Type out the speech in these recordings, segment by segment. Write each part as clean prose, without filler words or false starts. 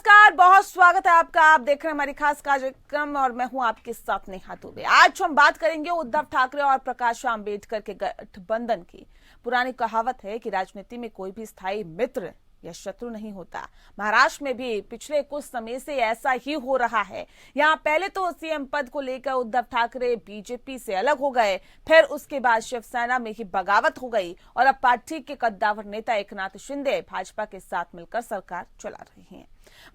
नमस्कार, बहुत स्वागत है आपका। आप देख रहे हैं हमारी खास कार्यक्रम और मैं हूं आपके साथ नेहा दुबे। आज हम बात करेंगे उद्धव ठाकरे और प्रकाश आंबेडकर के गठबंधन की। पुरानी कहावत है कि राजनीति में कोई भी स्थायी मित्र या शत्रु नहीं होता। महाराष्ट्र में भी पिछले कुछ समय से ऐसा ही हो रहा है। यहाँ पहले तो सीएम पद को लेकर उद्धव ठाकरे बीजेपी से अलग हो गए, फिर उसके बाद शिवसेना में ही बगावत हो गई और अब पार्टी के कद्दावर नेता एकनाथ शिंदे भाजपा के साथ मिलकर सरकार चला रहे हैं।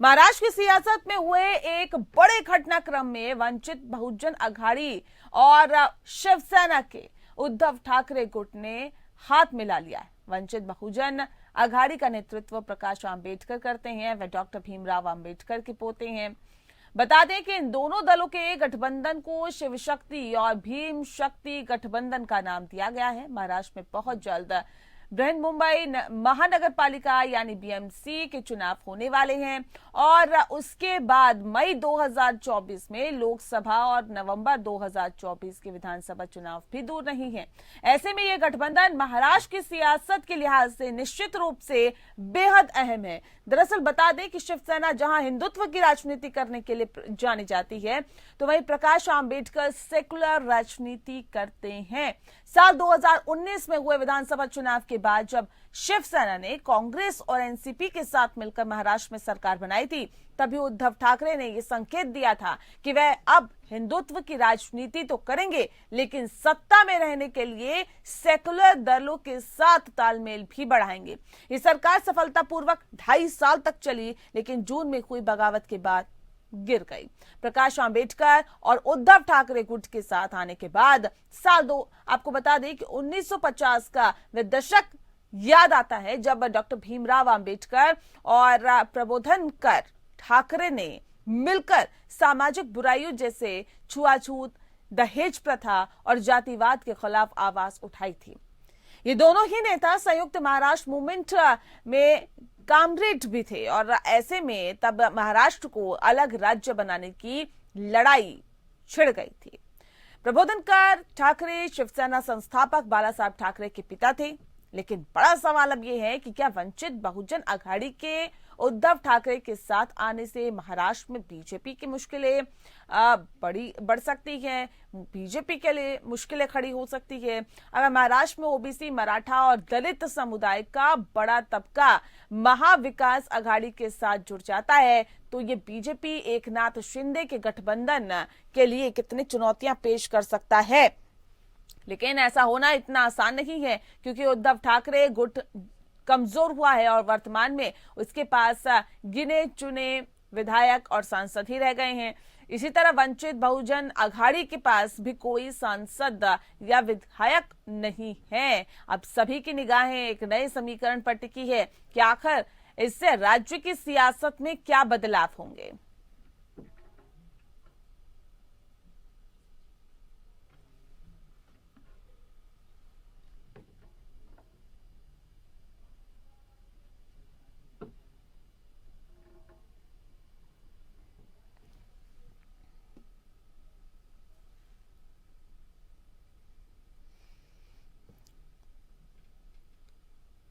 महाराष्ट्र की सियासत में हुए एक बड़े घटनाक्रम में वंचित बहुजन अघाड़ी और शिवसेना के उद्धव ठाकरे गुट ने हाथ मिला लिया है। वंचित बहुजन अघाड़ी का नेतृत्व प्रकाश आंबेडकर करते हैं। वे डॉक्टर भीमराव आंबेडकर के पोते हैं। बता दें कि इन दोनों दलों के गठबंधन को शिव शक्ति और भीम शक्ति गठबंधन का नाम दिया गया है। महाराष्ट्र में बहुत जल्द बृहन मुंबई महानगर पालिका यानी बीएमसी के चुनाव होने वाले हैं और उसके बाद मई 2024 में लोकसभा और नवंबर 2024 के विधानसभा चुनाव भी दूर नहीं है। ऐसे में यह गठबंधन महाराष्ट्र की सियासत के लिहाज से निश्चित रूप से बेहद अहम है। दरअसल बता दें कि शिवसेना जहां हिंदुत्व की राजनीति करने के लिए जानी जाती है, तो वहीं प्रकाश आंबेडकर सेकुलर राजनीति करते हैं। साल 2019 में हुए विधानसभा चुनाव के बाद जब शिवसेना ने कांग्रेस और एनसीपी के साथ मिलकर महाराष्ट्र में सरकार बनाई थी, तभी उद्धव ठाकरे ने यह संकेत दिया था कि वह अब हिंदुत्व की राजनीति तो करेंगे, लेकिन सत्ता में रहने के लिए सेकुलर दलों के साथ तालमेल भी बढ़ाएंगे। ये सरकार सफलतापूर्वक 2.5 साल तक चली, लेकिन जून में हुई बगावत के बाद गिर गई। प्रकाश आंबेडकर और उद्धव ठाकरे गुट के साथ आने के बाद आपको बता दें कि 1950 का वह दशक याद आता है जब डॉक्टर भीमराव आंबेडकर और प्रबोधनकर ठाकरे ने मिलकर सामाजिक बुराइयों जैसे छुआछूत, दहेज प्रथा और जातिवाद के खिलाफ आवाज उठाई थी। ये दोनों ही नेता संयुक्त महाराष्ट्र मूवमेंट में कामरेड भी थे और ऐसे में तब महाराष्ट्र को अलग राज्य बनाने की लड़ाई छिड़ गई थी। प्रबोधनकर ठाकरे शिवसेना संस्थापक बाला साहब ठाकरे के पिता थे, लेकिन बड़ा सवाल अब यह है कि क्या वंचित बहुजन अघाड़ी के उद्धव ठाकरे के साथ आने से महाराष्ट्र में बीजेपी की मुश्किलें बढ़ सकती हैं, बीजेपी के लिए मुश्किलें खड़ी हो सकती है। अगर महाराष्ट्र में ओबीसी, मराठा और दलित समुदाय का बड़ा तबका महाविकास अघाड़ी के साथ जुड़ जाता है, तो ये बीजेपी एकनाथ शिंदे के गठबंधन के लिए कितनी चुनौतियां पेश कर सकता है। लेकिन ऐसा होना इतना आसान नहीं है, क्योंकि उद्धव ठाकरे गुट कमजोर हुआ है और वर्तमान में उसके पास गिने चुने विधायक और सांसद ही रह गए हैं। इसी तरह वंचित बहुजन अघाड़ी के पास भी कोई सांसद या विधायक नहीं है। अब सभी की निगाहें एक नए समीकरण पर टिकी है कि आखिर इससे राज्य की सियासत में क्या बदलाव होंगे।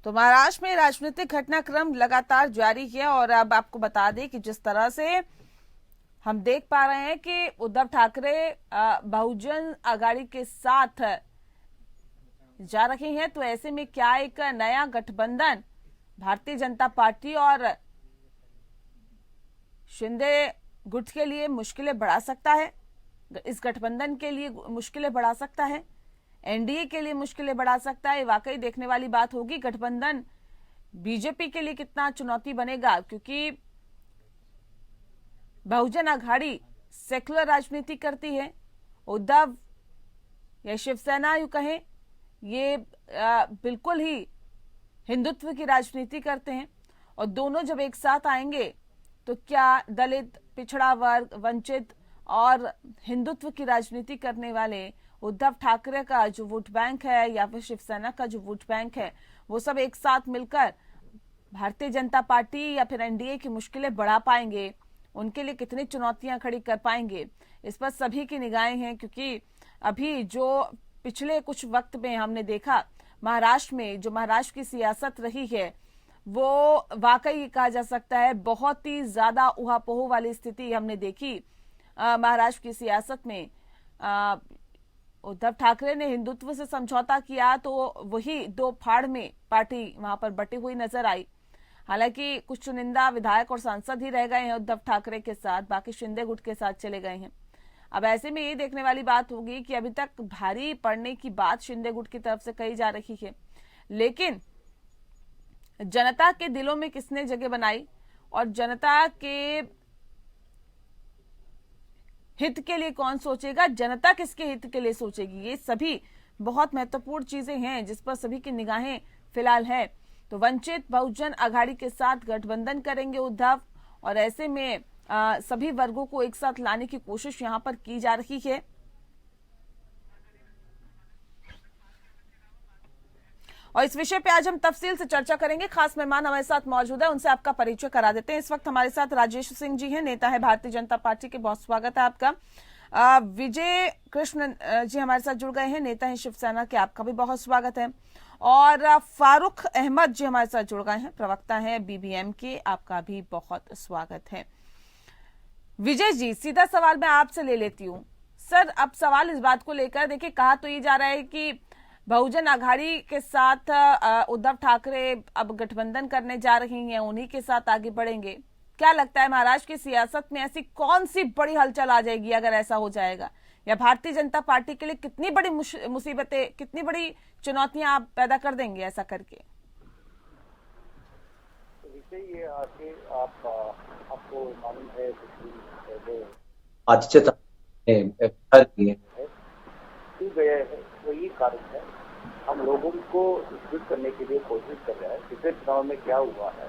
तो महाराष्ट्र में राजनीतिक घटनाक्रम लगातार जारी है और अब आपको बता दें कि जिस तरह से हम देख पा रहे हैं कि उद्धव ठाकरे बहुजन अघाड़ी के साथ जा रहे हैं, तो ऐसे में क्या एक नया गठबंधन भारतीय जनता पार्टी और शिंदे गुट के लिए मुश्किलें बढ़ा सकता है, इस गठबंधन के लिए मुश्किलें बढ़ा सकता है, एनडीए के लिए मुश्किलें बढ़ा सकता है। वाकई देखने वाली बात होगी गठबंधन बीजेपी के लिए कितना चुनौती बनेगा, क्योंकि बहुजन अघाड़ी सेकुलर राजनीति करती है, उद्धव या शिवसेना यूं कहें ये बिल्कुल ही हिंदुत्व की राजनीति करते हैं। और दोनों जब एक साथ आएंगे तो क्या दलित, पिछड़ा वर्ग, वंचित और हिंदुत्व की राजनीति करने वाले उद्धव ठाकरे का जो वोट बैंक है या फिर शिवसेना का जो वोट बैंक है, वो सब एक साथ मिलकर भारतीय जनता पार्टी या फिर एनडीए की मुश्किलें बढ़ा पाएंगे, उनके लिए कितनी चुनौतियां खड़ी कर पाएंगे, इस पर सभी की निगाहें हैं। क्योंकि अभी जो पिछले कुछ वक्त में हमने देखा महाराष्ट्र में, जो महाराष्ट्र की सियासत रही है, वो वाकई कहा जा सकता है बहुत ही ज्यादा उहापोह वाली स्थिति हमने देखी महाराष्ट्र की सियासत में। उद्धव ठाकरे ने हिंदुत्व से समझौता किया तो वही दो फाड़ में पार्टी वहां पर बटी हुई नजर आई। हालांकि कुछ चुनिंदा विधायक और सांसद ही रह गए हैं उद्धव ठाकरे के साथ, बाकी शिंदे गुट के साथ चले गए हैं। अब ऐसे में ये देखने वाली बात होगी कि अभी तक भारी पड़ने की बात शिंदे गुट की तरफ से कही जा रही है, लेकिन जनता के दिलों में किसने जगह बनाई और जनता के हित के लिए कौन सोचेगा, जनता किसके हित के लिए सोचेगी, ये सभी बहुत महत्वपूर्ण चीजें हैं जिस पर सभी की निगाहें फिलहाल है। तो वंचित बहुजन आघाड़ी के साथ गठबंधन करेंगे उद्धव और ऐसे में सभी वर्गों को एक साथ लाने की कोशिश यहां पर की जा रही है। और इस विषय पे आज हम तफसील से चर्चा करेंगे। खास मेहमान हमारे साथ मौजूद है, उनसे आपका परिचय करा देते हैं। इस वक्त हमारे साथ राजेश सिंह जी हैं, नेता है भारतीय जनता पार्टी के, बहुत स्वागत है आपका। विजय कृष्ण जी हमारे साथ जुड़ गए हैं, नेता है शिवसेना के, आपका भी बहुत स्वागत है। और फारूक अहमद जी हमारे साथ जुड़ गए हैं, प्रवक्ता है बीबीएम के, आपका भी बहुत स्वागत है। विजय जी, सीधा सवाल मैं आपसे ले लेती हूँ सर। अब सवाल इस बात को लेकर, देखिए कहा तो ये जा रहा है कि बहुजन आघाड़ी के साथ उद्धव ठाकरे अब गठबंधन करने जा रही हैं, उन्हीं के साथ आगे बढ़ेंगे। क्या लगता है महाराष्ट्र की सियासत में ऐसी कौन सी बड़ी हलचल आ जाएगी अगर ऐसा हो जाएगा, या भारतीय जनता पार्टी के लिए कितनी बड़ी मुसीबतें, कितनी बड़ी चुनौतियां आप पैदा कर देंगे ऐसा करके? ये आके आपको मालूम है आदित्य किए गए हैं, वही कारण है। हम लोगों को विस्तृत करने के लिए कोशिश कर रहे हैं। पिछले चुनाव में क्या हुआ है,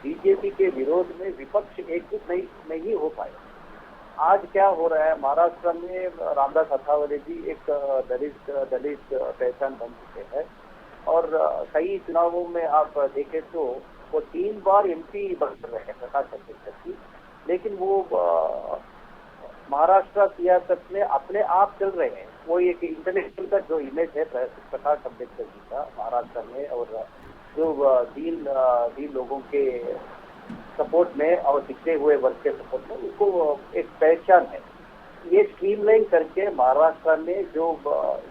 बीजेपी के विरोध में विपक्ष एकजुट नहीं हो पाए। आज क्या हो रहा है, महाराष्ट्र में रामदास अठावले जी एक दलित पहचान बन चुके हैं और कई चुनावों में आप देखें तो वो 3 बार एमपी बन रहे हैं प्रकाश अम्बेडकर जी, लेकिन वो महाराष्ट्र सियासत में अपने आप चल रहे हैं। वो एक इंटरनेशनल का जो इमेज है प्रकाश अम्बेडकर जी का महाराष्ट्र में, और जो दीन लोगों के सपोर्ट में और पिछड़े हुए वर्ग के सपोर्ट में उसको एक पहचान है। ये स्ट्रीमलाइन करके महाराष्ट्र में जो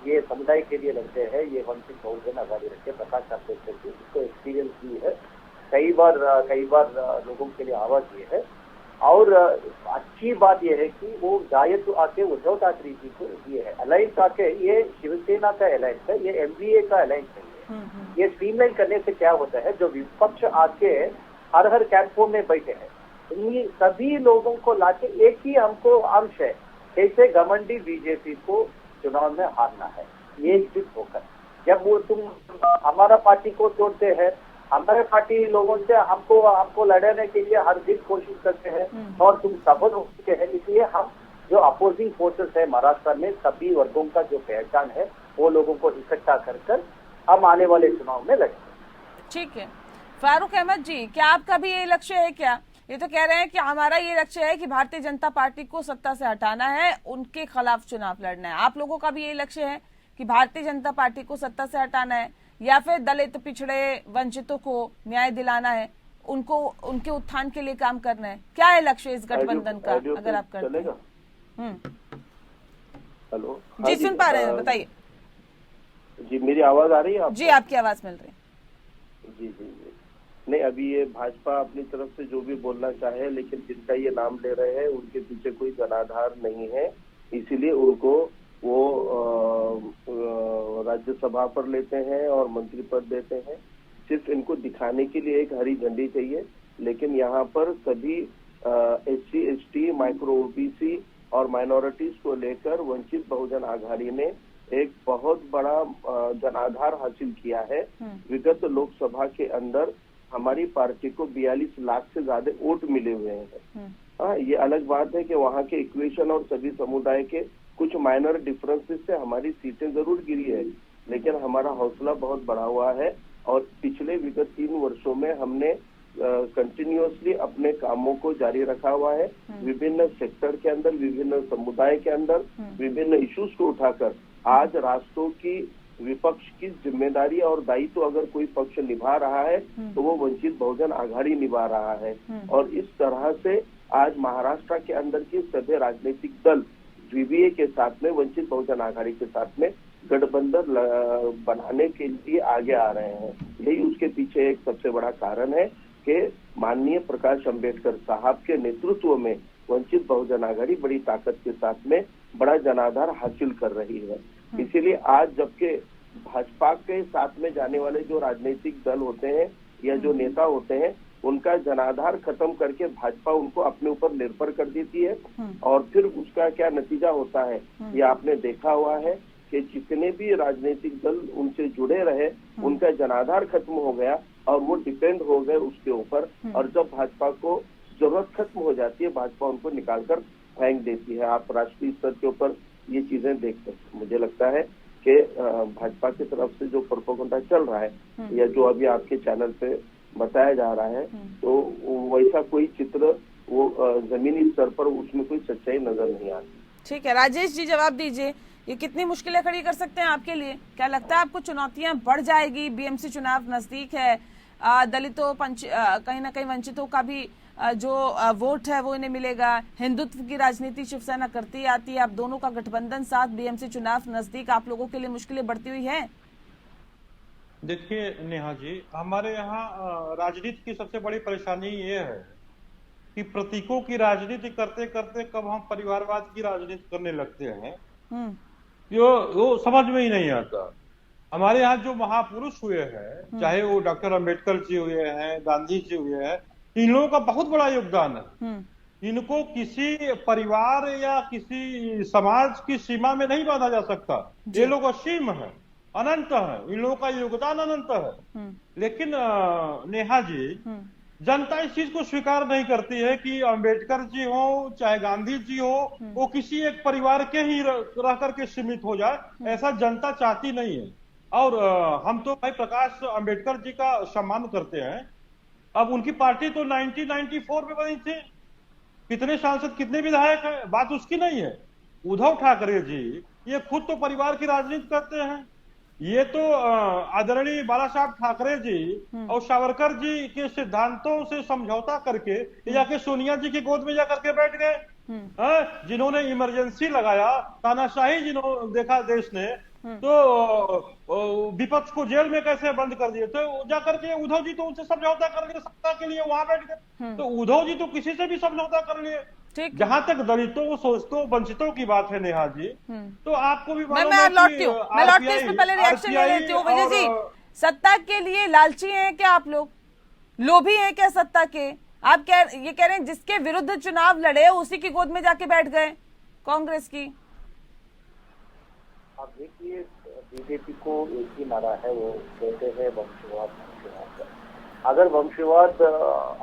ये समुदाय के लिए लड़ते हैं, ये वंचित बहुजन आघाड़ी रखे प्रकाश अम्बेडकर जी, उसको एक्सपीरियंस भी है, कई बार लोगों के लिए आवाज ये है। और अच्छी बात यह है कि वो जायद आके उद्धव ठाकरे जी को ये है अलायंस आके, ये शिवसेना का अलायंस है, ये एमवीए का अलायंस है। ये स्ट्रीमलाइन करने से क्या होता है, जो विपक्ष आके हर कैंपों में बैठे हैं, उन्हीं सभी लोगों को लाके एक ही हमको अंश है, कैसे घमंडी बीजेपी को चुनाव में हारना है, एकजुट होकर। जब वो तुम हमारा पार्टी को तोड़ते हैं, हमारे पार्टी लोगों से हमको लड़ने के लिए हर दिन कोशिश करते हैं और तुम सफल हो चुके हैं। इसलिए हम जो अपोजिंग फोर्सेस है महाराष्ट्र में, सभी वर्गों का जो पहचान है, वो लोगों को इकट्ठा कर हम आने वाले चुनाव में लड़ेंगे। ठीक है। फारूक अहमद जी, क्या आपका भी ये लक्ष्य है क्या? ये तो कह रहे हैं कि हमारा ये लक्ष्य है कि भारतीय जनता पार्टी को सत्ता से हटाना है, उनके खिलाफ चुनाव लड़ना है। आप लोगों का भी ये लक्ष्य है कि भारतीय जनता पार्टी को सत्ता से हटाना है, या फिर दलित पिछड़े वंचितों को न्याय दिलाना है, उनको उनके उत्थान के लिए काम करना है? क्या है लक्ष्य इस गठबंधन का, अगर आप करते हैं? हेलो जी, सुन पा रहे हैं, बताइए। जी, मेरी आवाज आ रही है आपको? जी, आपकी आवाज मिल रही है। जी। नहीं, अभी ये भाजपा अपनी तरफ से जो भी बोलना चाहे, लेकिन जिनका ये नाम ले रहे हैं उनके पीछे कोई जनाधार नहीं है, इसीलिए उनको वो राज्यसभा पर लेते हैं और मंत्री पद देते हैं। सिर्फ इनको दिखाने के लिए एक हरी झंडी चाहिए, लेकिन यहाँ पर सभी SC ST, माइक्रो OBC और माइनॉरिटीज को लेकर वंचित बहुजन आघाड़ी ने एक बहुत बड़ा जनाधार हासिल किया है। विगत लोकसभा के अंदर हमारी पार्टी को 42 लाख से ज्यादा वोट मिले हुए हैं। हाँ, ये अलग बात है कि वहाँ के इक्वेशन और सभी समुदाय के कुछ माइनर डिफरेंसेस से हमारी सीटें जरूर गिरी है, लेकिन हमारा हौसला बहुत बढ़ा हुआ है और पिछले विगत 3 वर्षों में हमने कंटिन्यूअसली अपने कामों को जारी रखा हुआ है। विभिन्न सेक्टर के अंदर, विभिन्न समुदाय के अंदर विभिन्न इश्यूज को उठाकर आज राष्ट्रों की विपक्ष की जिम्मेदारी और दायित्व अगर कोई पक्ष निभा रहा है तो वो वंचित बहुजन आघाड़ी निभा रहा है। और इस तरह से आज महाराष्ट्र के अंदर के सभी राजनीतिक दल वीवीए के साथ में, वंचित बहुजन आघाड़ी के साथ में गठबंधन बनाने के लिए आगे आ रहे हैं। यही उसके पीछे एक सबसे बड़ा कारण है कि माननीय प्रकाश अंबेडकर साहब के नेतृत्व में वंचित बहुजन आघाड़ी बड़ी ताकत के साथ में बड़ा जनाधार हासिल कर रही है। इसीलिए आज जबकि भाजपा के साथ में जाने वाले जो राजनीतिक दल होते हैं या जो नेता होते हैं, उनका जनाधार खत्म करके भाजपा उनको अपने ऊपर निर्भर कर देती है। और फिर उसका क्या नतीजा होता है ये आपने देखा हुआ है कि जितने भी राजनीतिक दल उनसे जुड़े रहे उनका जनाधार खत्म हो गया और वो डिपेंड हो गए उसके ऊपर। और जब भाजपा को जरूरत खत्म हो जाती है, भाजपा उनको निकालकर फेंक देती है। आप राष्ट्रीय स्तर के ऊपर ये चीजें देख सकते। मुझे लगता है कि भाजपा की तरफ से जो प्रोपेगेंडा चल रहा है या जो अभी आपके चैनल पे बताया जा रहा है, तो वैसा कोई चित्र वो जमीनी स्तर पर उसमें कोई सच्चाई नजर नहीं आती। ठीक है, राजेश जी जवाब दीजिए, ये कितनी मुश्किलें खड़ी कर सकते हैं आपके लिए? क्या लगता है आपको चुनौतियां बढ़ जाएगी? बीएमसी चुनाव नजदीक है, दलितों कहीं ना कहीं वंचितों का भी जो वोट है वो इन्हें मिलेगा। हिंदुत्व की राजनीति शिवसेना करती आती है, अब दोनों का गठबंधन साथ, बीएमसी चुनाव नजदीक, आप लोगों के लिए मुश्किलें बढ़ती हुई है? देखिए नेहा जी, हमारे यहाँ राजनीति की सबसे बड़ी परेशानी ये है कि प्रतीकों की राजनीति करते करते कब हम परिवारवाद की राजनीति करने लगते हैं वो समझ में ही नहीं आता। हमारे यहाँ जो महापुरुष हुए हैं, चाहे वो डॉक्टर अंबेडकर जी हुए हैं, गांधी जी हुए हैं, इन लोगों का बहुत बड़ा योगदान है। इनको किसी परिवार या किसी समाज की सीमा में नहीं बांधा जा सकता। ये लोग असीम है, अनंत है, इन लोगों का योगदान अनंत है। लेकिन नेहा जी, जनता इस चीज को स्वीकार नहीं करती है कि अंबेडकर जी हो चाहे गांधी जी हो, वो किसी एक परिवार के ही रह करके सीमित हो जाए, ऐसा जनता चाहती नहीं है। और हम तो भाई प्रकाश अंबेडकर जी का सम्मान करते हैं। अब उनकी पार्टी तो 1994 में बनी थी, कितने सांसद कितने विधायक हैं, बात उसकी नहीं है। उद्धव ठाकरे जी ये खुद तो परिवार की राजनीति करते हैं। ये तो आदरणीय बाला साहब ठाकरे जी और सावरकर जी के सिद्धांतों से समझौता करके जाके सोनिया जी की गोद में जाकर के बैठ गए, जिन्होंने इमरजेंसी लगाया, तानाशाही जिन्होंने देखा देश ने, तो विपक्ष को जेल में कैसे बंद कर दिए, तो जाकर के उद्धव जी तो उनसे समझौता कर लिए, सत्ता के लिए वहां बैठ गए। तो उद्धव जी तो किसी से भी समझौता कर लिए। जहां तक दलितों, शोषितों, वंचितों की बात है नेहा जी, तो आपको भी मैं लौटती हूँ, इसमें पहले रिएक्शन ले लेती हूँ। विजय जी, सत्ता के लिए लालची हैं क्या आप लोग? लोभी हैं क्या सत्ता के? आप ये कह रहे हैं जिसके विरुद्ध चुनाव लड़े उसी की गोद में जाके बैठ गए कांग्रेस की? आप देखिए, बीजेपी को एक ही नारा है, वो कहते हैं वंशवाद, वंशवाद। अगर वंशवाद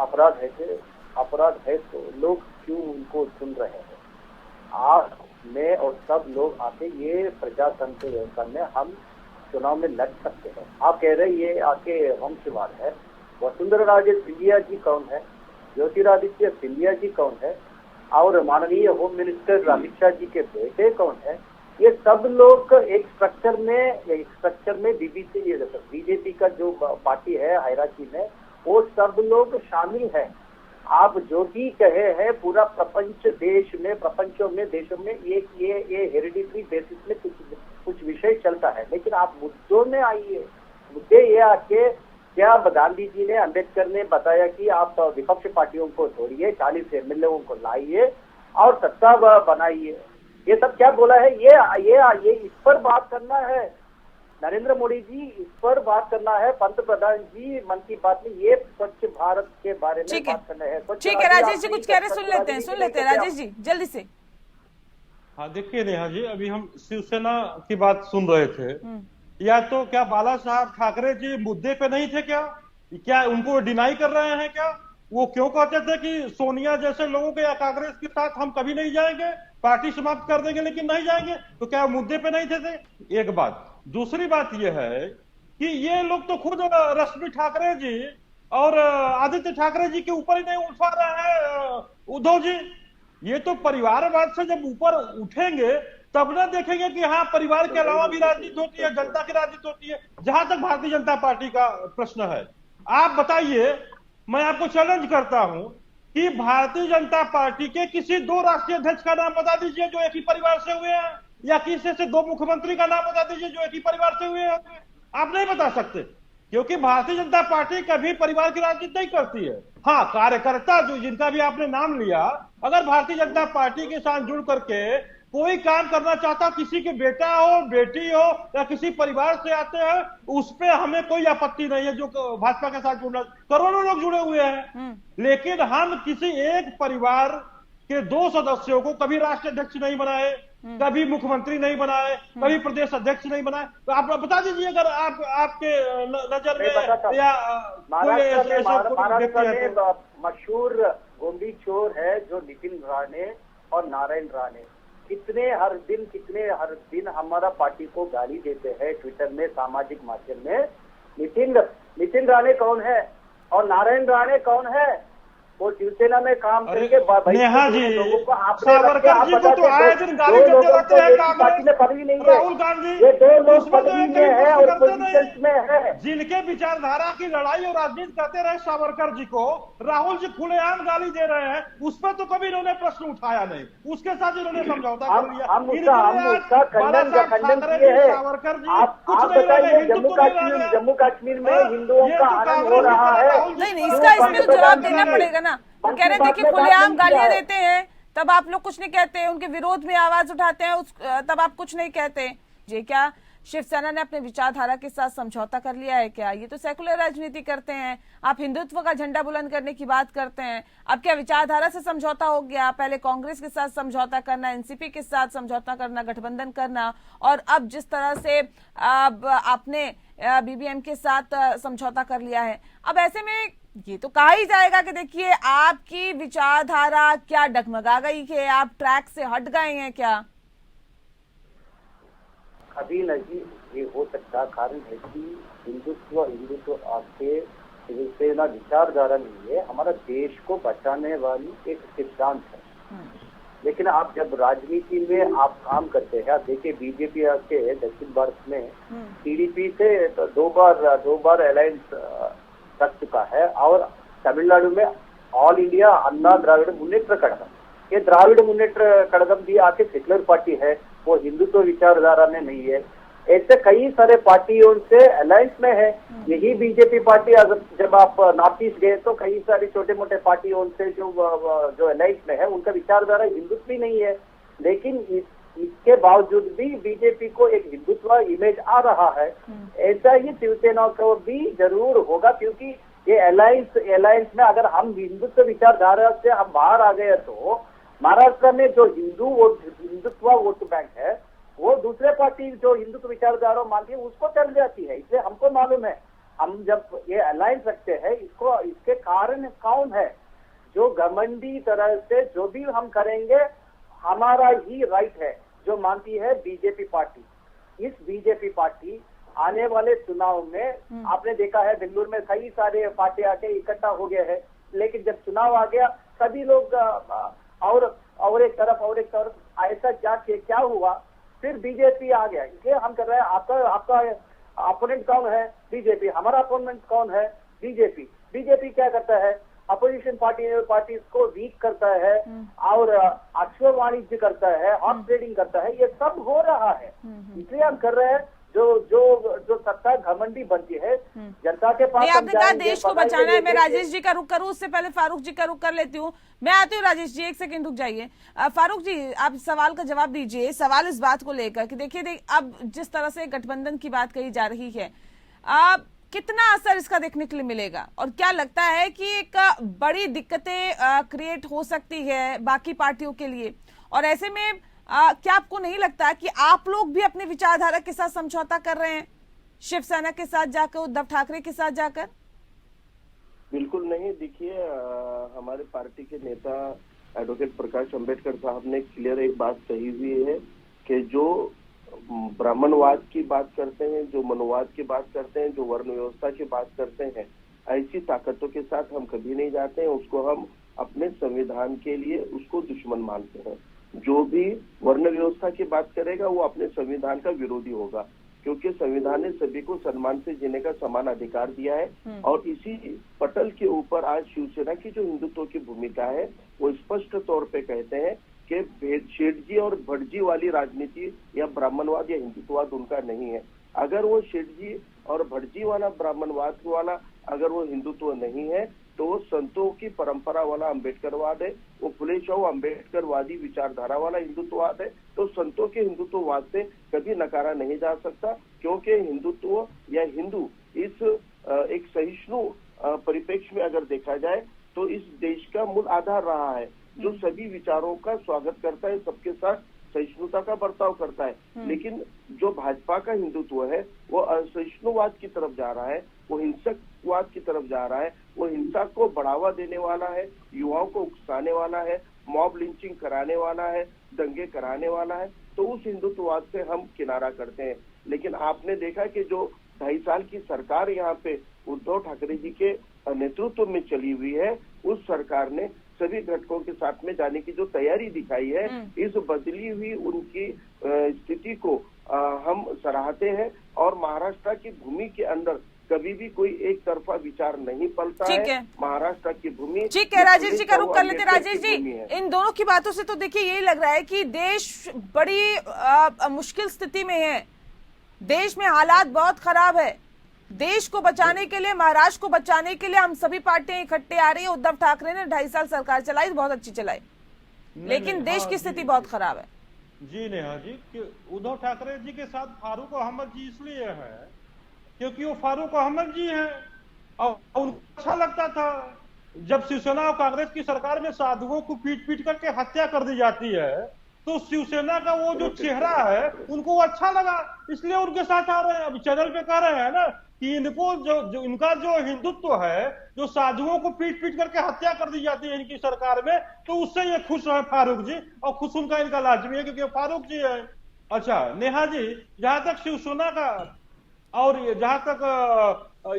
अपराध है तो लोग क्यों उनको सुन रहे हैं? आप मैं और सब लोग आके ये प्रजातंत्र व्यवस्था में हम चुनाव में लड़ सकते हैं। आप कह रहे ये आके वंशवाद है। वसुंधरा राजे सिंधिया जी कौन है? ज्योतिरादित्य सिंधिया जी कौन है? और माननीय होम मिनिस्टर अमित शाह जी के बेटे कौन है? ये सब लोग एक स्ट्रक्चर में बीजेपी का जो पार्टी है हायरार्की में, वो सब लोग शामिल है। आप जो भी कहे हैं, पूरा प्रपंचों में देशों में ये हेरिडिटरी बेसिस में कुछ विषय चलता है। लेकिन आप मुद्दों में आइए। मुद्दे ये आके, क्या गांधी जी ने, अंबेडकर ने बताया कि आप विपक्ष पार्टियों को छोड़िए, 40 एमएलए को लाइए और सत्ता बनाइए। ये सब क्या बोला है? ये इस पर बात करना है नरेंद्र मोदी जी, इस पर बात करना है पंतप्रधान जी मन की बात में, ये स्वच्छ भारत के बारे में बात करना है। ठीक है, राजेश जी कुछ कह रहे, सुन लेते हैं राजेश जी जल्दी से। हाँ देखिए नेहा जी, अभी हम शिवसेना की बात सुन रहे थे, या तो क्या बाला साहब ठाकरे जी मुद्दे पे नहीं थे क्या उनको डिनाई कर रहे हैं क्या? वो क्यों कहते थे कि सोनिया जैसे लोगों के या कांग्रेस के साथ हम कभी नहीं जाएंगे, पार्टी समाप्त कर देंगे लेकिन नहीं जाएंगे? तो क्या मुद्दे पे नहीं थे? एक बात। दूसरी बात यह है कि ये लोग तो खुद रश्मि ठाकरे जी और आदित्य ठाकरे जी के ऊपर ही नहीं उठा रहे हैं उद्धव जी। ये तो परिवारवाद से जब ऊपर उठेंगे तब ना देखेंगे कि हाँ परिवार के अलावा भी राजनीति होती है, जनता की राजनीति होती है। जहां तक भारतीय जनता पार्टी का प्रश्न है, आप बताइए, मैं आपको चैलेंज करता हूं कि भारतीय जनता पार्टी के किसी 2 राष्ट्रीय अध्यक्ष का नाम बता दीजिए जो एक ही परिवार से हुए हैं, या किसी से 2 मुख्यमंत्री का नाम बता दीजिए जो एक ही परिवार से हुए हैं। आप नहीं बता सकते, क्योंकि भारतीय जनता पार्टी कभी परिवार की राजनीति नहीं करती है। हाँ, कार्यकर्ता जो जिनका भी आपने नाम लिया, अगर भारतीय जनता पार्टी के साथ जुड़ करके कोई काम करना चाहता, किसी के बेटा हो, बेटी हो, या किसी परिवार से आते हैं, उस पे हमें कोई आपत्ति नहीं है। जो भाजपा के साथ जुड़ना, करोड़ों लोग जुड़े हुए हैं, लेकिन हम किसी एक परिवार के 2 सदस्यों को कभी राष्ट्रीय अध्यक्ष नहीं बनाए, कभी मुख्यमंत्री नहीं बनाए, कभी प्रदेश अध्यक्ष नहीं बनाए। तो आप बता दीजिए, अगर आपके नजर में या महाराष्ट्र में मशहूर गोंडी चोर है जो नितिन राणे और नारायण राणे, कितने हर दिन हमारा पार्टी को गाली देते हैं ट्विटर में, सामाजिक माध्यम में। नितिन राणे कौन है और नारायण राणे कौन है? वो शिवसेना में काम करके नेहा जी, सावरकर जी को तो आए दिन गाली देते रहते हैं पार्टी में पदवी नहीं है। राहुल गांधी, ये 2 लोग पदवी में है और पोजीशंस में है। जिनके विचारधारा की लड़ाई और राजनीति करते रहे सावरकर जी को राहुल जी खुलेआम गाली दे रहे हैं, उस पर तो कभी इन्होंने प्रश्न उठाया नहीं, उसके साथ इन्होंने समझौता कर लिया। हम उसका खंडन किए हैं। सावरकर जी आप बताइए, जम्मू कश्मीर में हिंदुओं का आनंद हो रहा है। नहीं, इसका इसमें तो जवाब देना पड़ेगा ना। वो कह रहे थे कि खुलेआम गालियां देते हैं, तब आप लोग कुछ नहीं कहते, उनके विरोध में आवाज उठाते हैं, तब आप कुछ नहीं कहते। ये क्या शिवसेना ने अपने विचारधारा के साथ समझौता कर लिया है क्या? ये तो सेकुलर राजनीति करते हैं। आप हिंदुत्व का झंडा बुलंद करने की बात करते हैं। अब क्या विचारधारा से समझौता हो गया? पहले कांग्रेस के साथ समझौता करना, एनसीपी के साथ समझौता करना, गठबंधन करना, और अब जिस तरह से आपने बीबीएम के साथ समझौता कर लिया है, अब ऐसे में ये तो कहा ही जाएगा कि देखिए आपकी विचारधारा क्या डगमगा गई है, आप ट्रैक से हट गए हैं क्या? अभी नहीं, ये हो सकता कारण है कि हिंदुत्व आपके शिवसेना विचारधारा नहीं है, हमारा देश को बचाने वाली एक सिद्धांत है। लेकिन आप जब राजनीति में आप काम करते हैं, आप देखिए बीजेपी के दक्षिण भारत में टीडीपी से तो 2 बार अलायंस कर चुका है, और तमिलनाडु में ऑल इंडिया अन्ना द्राविड़ मुन्नेत्र कड़गम, ये द्राविड़ मुन्नेत्र कड़गम भी आके सेक्युलर पार्टी है, वो हिंदुत्व विचारधारा में नहीं है। ऐसे कई सारे पार्टियों से अलायंस में है। यही बीजेपी पार्टी, अगर जब आप नॉर्थ ईस्ट गए तो कई सारे छोटे मोटे पार्टियों से जो अलायंस में है, उनका विचारधारा हिंदुत्व ही नहीं है। लेकिन इसके बावजूद भी बीजेपी को एक हिंदुत्व इमेज आ रहा है। ऐसा ही शिवसेना को भी जरूर होगा, क्योंकि ये अलायंस में अगर हम हिंदुत्व विचारधारा से हम बाहर आ गए तो महाराष्ट्र में जो हिंदुत्व वोट बैंक है, वो दूसरे पार्टी जो हिंदुत्व विचारधारा मानती है उसको चल जाती है। इसलिए हमको मालूम है, हम जब ये अलायंस रखते हैं, इसके कारण कौन है? जो घमंडी तरह से जो भी हम करेंगे हमारा ही राइट है, जो मानती है बीजेपी पार्टी। इस बीजेपी पार्टी आने वाले चुनाव में आपने देखा है, बेंगलुरु में कई सारे पार्टी आके इकट्ठा हो गए हैं, लेकिन जब चुनाव आ गया सभी लोग और एक तरफ ऐसा क्या हुआ, फिर बीजेपी आ गया। इसलिए हम कर रहे हैं, आपका अपोनेंट कौन है? बीजेपी। हमारा अपोनेंट कौन है? बीजेपी क्या करता है? अपोजिशन पार्टी को वीक करता है और अश्व वाणिज्य करता है, हॉर्स ट्रेडिंग करता है, ये सब हो रहा है। इसलिए हम कर रहे हैं, जो सत्ता घमंडी बनती है जनता के पास। आपने कहा देश को बचाना है। मैं राजेश जी का रुख करूं, उससे पहले फारूक जी का रुख कर लेती हूँ। मैं आती हूँ राजेश जी, 1 सेकंड रुक जाइए। फारूक जी, आप सवाल का जवाब दीजिए। सवाल इस बात को लेकर कि देखिए अब जिस तरह से गठबंधन की बात कही जा रही है, कितना असर इसका देखने के लिए मिलेगा, और क्या लगता है कि एक बड़ी दिक्कतें क्रिएट हो सकती है बाकी पार्टियों के लिए? और ऐसे में क्या आपको नहीं लगता कि आप लोग भी अपने विचारधारा के साथ समझौता कर रहे हैं, शिवसेना के साथ जाकर, उद्धव ठाकरे के साथ जाकर? बिल्कुल नहीं। देखिए, हमारे पार्टी के नेता एडवोकेट प्रकाश अंबेडकर साहब ने क्लियर एक बात कही हुई है कि जो ब्राह्मणवाद की बात करते हैं, जो मनोवाद की बात करते हैं, जो वर्ण व्यवस्था की बात करते हैं, ऐसी ताकतों के साथ हम कभी नहीं जाते हैं। उसको हम अपने संविधान के लिए उसको दुश्मन मानते हैं। जो भी वर्ण व्यवस्था की बात करेगा वो अपने संविधान का विरोधी होगा, क्योंकि संविधान ने सभी को सम्मान से जीने का समान अधिकार दिया है। और इसी पटल के ऊपर आज शिवसेना की जो हिंदुत्व की भूमिका है वो स्पष्ट तौर पे कहते हैं कि शेठजी और भटजी वाली राजनीति या ब्राह्मणवाद या हिंदुत्ववाद उनका नहीं है। अगर वो शेठजी और भटजी वाला ब्राह्मणवाद वाला अगर वो हिंदुत्व नहीं है तो वो संतों की परंपरा वाला अम्बेडकरवाद है, वो फुले शाहू अम्बेडकरवादी विचारधारा वाला हिंदुत्ववाद है। तो संतों के हिंदुत्ववाद से कभी नकारा नहीं जा सकता, क्योंकि हिंदुत्व या हिंदू इस एक सहिष्णु परिप्रेक्ष्य में अगर देखा जाए तो इस देश का मूल आधार रहा है, जो सभी विचारों का स्वागत करता है, सबके साथ सहिष्णुता का बर्ताव करता है। लेकिन जो भाजपा का हिंदुत्व है वो असहिष्णुवाद की तरफ जा रहा है, वो हिंसकवाद की तरफ जा रहा है, वो हिंसा को बढ़ावा देने वाला है, युवाओं को उकसाने वाला है, मॉब लिंचिंग कराने वाला है, दंगे कराने वाला है। तो उस हिंदुत्ववाद से हम किनारा करते हैं। लेकिन आपने देखा कि जो 2.5 साल की सरकार यहाँ पे उद्धव ठाकरे जी के नेतृत्व में चली हुई है, उस सरकार ने सभी घटकों के साथ में जाने की जो तैयारी दिखाई है, इस बदली हुई उनकी स्थिति को हम सराहते हैं। और महाराष्ट्र की भूमि के अंदर कभी भी कोई एक तरफा विचार नहीं पलता है। महाराष्ट्र की भूमि ठीक है। राजेश जी का रुख कर लेते। राजेश जी, इन दोनों की बातों से तो देखिए यही लग रहा है कि देश बड़ी मुश्किल स्थिति में है, देश में हालात बहुत खराब है। देश को बचाने के लिए, महाराष्ट्र को बचाने के लिए हम सभी पार्टियां इकट्ठे आ रही है। उद्धव ठाकरे ने 2.5 साल सरकार चलाई, बहुत अच्छी चलाई, लेकिन देश की स्थिति बहुत खराब है। जी नेहा जी, कि उद्धव ठाकरे जी के साथ फारूक अहमद जी इसलिए है क्योंकि वो फारूक अहमद जी हैं और उनको अच्छा लगता था जब शिवसेना और कांग्रेस की सरकार में साधुओं को पीट पीट करके हत्या कर दी जाती है, तो शिवसेना का वो जो चेहरा है उनको अच्छा लगा, इसलिए उनके साथ आ रहे हैं। अभी चैनल पे कह रहे हैं ना कि इनको जो इनका जो हिंदुत्व है, जो साधुओं को पीट पीट करके हत्या कर दी जाती है इनकी सरकार में, तो उससे ये खुश है फारूक जी, और खुश उनका इनका लाजमी है क्योंकि फारूक जी है। अच्छा नेहा जी, जहां तक शिवसेना का और जहां तक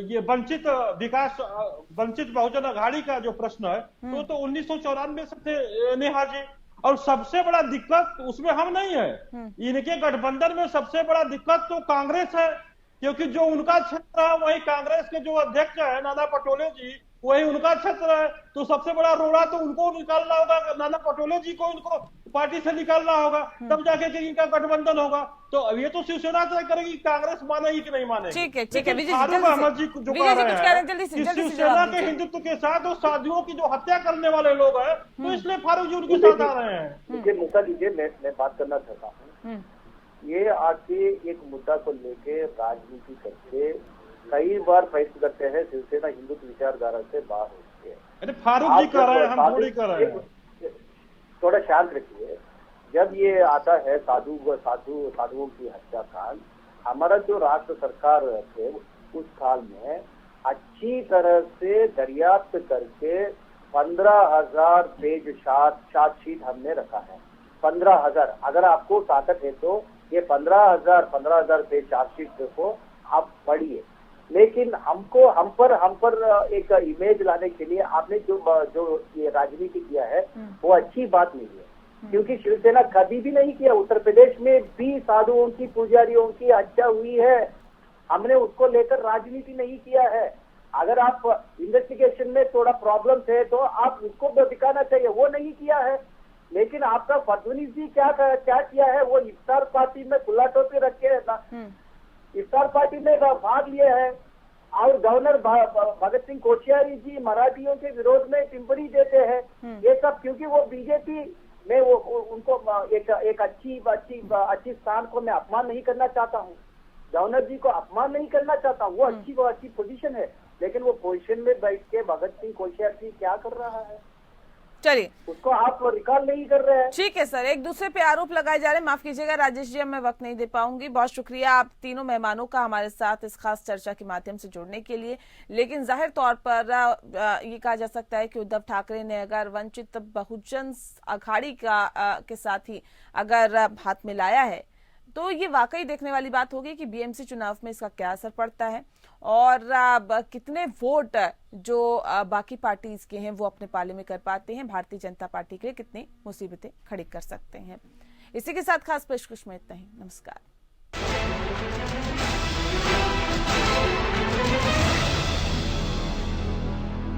ये वंचित बहुजन अघाड़ी का जो प्रश्न है, तो 1994 से थे नेहा जी, और सबसे बड़ा दिक्कत उसमें हम नहीं है, इनके गठबंधन में सबसे बड़ा दिक्कत तो कांग्रेस है, क्योंकि जो उनका क्षेत्र है वही कांग्रेस के जो अध्यक्ष है नाना पटोले जी, वही उनका क्षेत्र है। तो सबसे बड़ा रोड़ा तो उनको निकालना होगा, नाना पटोले जी को इनको पार्टी से निकालना होगा, तब जाके कि इनका गठबंधन होगा। तो अब ये तो शिवसेना तय करेगी कांग्रेस मानेगी कि नहीं मानेगी। ठीक है, ठीक है। फारूक अहमद जी जो कह रहे हैं कि शिवसेना के हिंदुत्व के साथ और साधुओं की जो हत्या करने वाले लोग हैं, तो इसलिए फारूक जी उनके साथ आ रहे हैं। मुझे मुद्दा दीजिए, मैं बात करना चाहता हूँ। ये आके एक मुद्दा को लेके राजनीति करके कई बार प्रयत्न करते हैं शिवसेना हिंदुत्व विचारधारा से बाहर होती है। अरे फारूक जी कर रहे हैं, हम थोड़ी कर रहे हैं। थोड़ा शांत रखिए। जब ये आता है साधुओं की हत्या कांड, हमारा जो राष्ट्र सरकार थे उस काल में अच्छी तरह से दरियाफ्त करके 15,000 पेज चार्जशीट हमने रखा है। 15,000, अगर आपको ताकत है तो ये 15,000 पेज चार्जशीट को आप पढ़िए। लेकिन हम पर एक इमेज लाने के लिए आपने जो ये राजनीति किया है वो अच्छी बात नहीं है, क्योंकि शिवसेना कभी भी नहीं किया। उत्तर प्रदेश में भी साधुओं की, पुजारियों की हत्या हुई है, हमने उसको लेकर राजनीति नहीं किया है। अगर आप इन्वेस्टिगेशन में थोड़ा प्रॉब्लम है तो आप उसको दिखाना चाहिए, वो नहीं किया है। लेकिन आपका फडणवीस जी क्या किया है, वो इफ्तार पार्टी में खुला टोपी रख के इफ्तार पार्टी में भाग लिए हैं, और गवर्नर भगत सिंह कोश्यारी जी मराठियों के विरोध में टिप्पणी देते हैं। ये सब क्योंकि वो बीजेपी में वो उनको एक अच्छी स्थान को मैं अपमान नहीं करना चाहता हूँ, गवर्नर जी को अपमान नहीं करना चाहता हूँ, वो अच्छी पोजीशन है। लेकिन वो पोजीशन में बैठ के भगत सिंह कोश्यारी जी क्या कर रहा है, चलिए उसको आप रिकॉर्ड नहीं कर रहे हैं। ठीक है सर, एक दूसरे पे आरोप लगाए जा रहे हैं। माफ कीजिएगा राजेश जी, अब मैं वक्त नहीं दे पाऊंगी। बहुत शुक्रिया आप तीनों मेहमानों का हमारे साथ इस खास चर्चा के माध्यम से जुड़ने के लिए। लेकिन जाहिर तौर पर ये कहा जा सकता है कि उद्धव ठाकरे ने अगर वंचित बहुजन अघाड़ी के साथ ही अगर हाथ मिलाया है तो ये वाकई देखने वाली बात होगी कि बीएमसी चुनाव में इसका क्या असर पड़ता है और कितने वोट जो बाकी पार्टीज के हैं वो अपने पाले में कर पाते हैं, भारतीय जनता पार्टी के लिए कितनी मुसीबतें खड़ी कर सकते हैं। इसी के साथ खास पेशकश में इतना ही। नमस्कार।